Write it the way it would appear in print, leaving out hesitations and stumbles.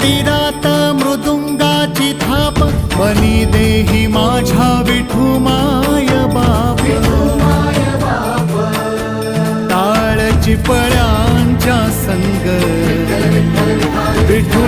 मंदिरात मृदुंगाची थाप बनी देही माझ्या विठू माय बाप टाळ चिपळ्यांच्या संग विठू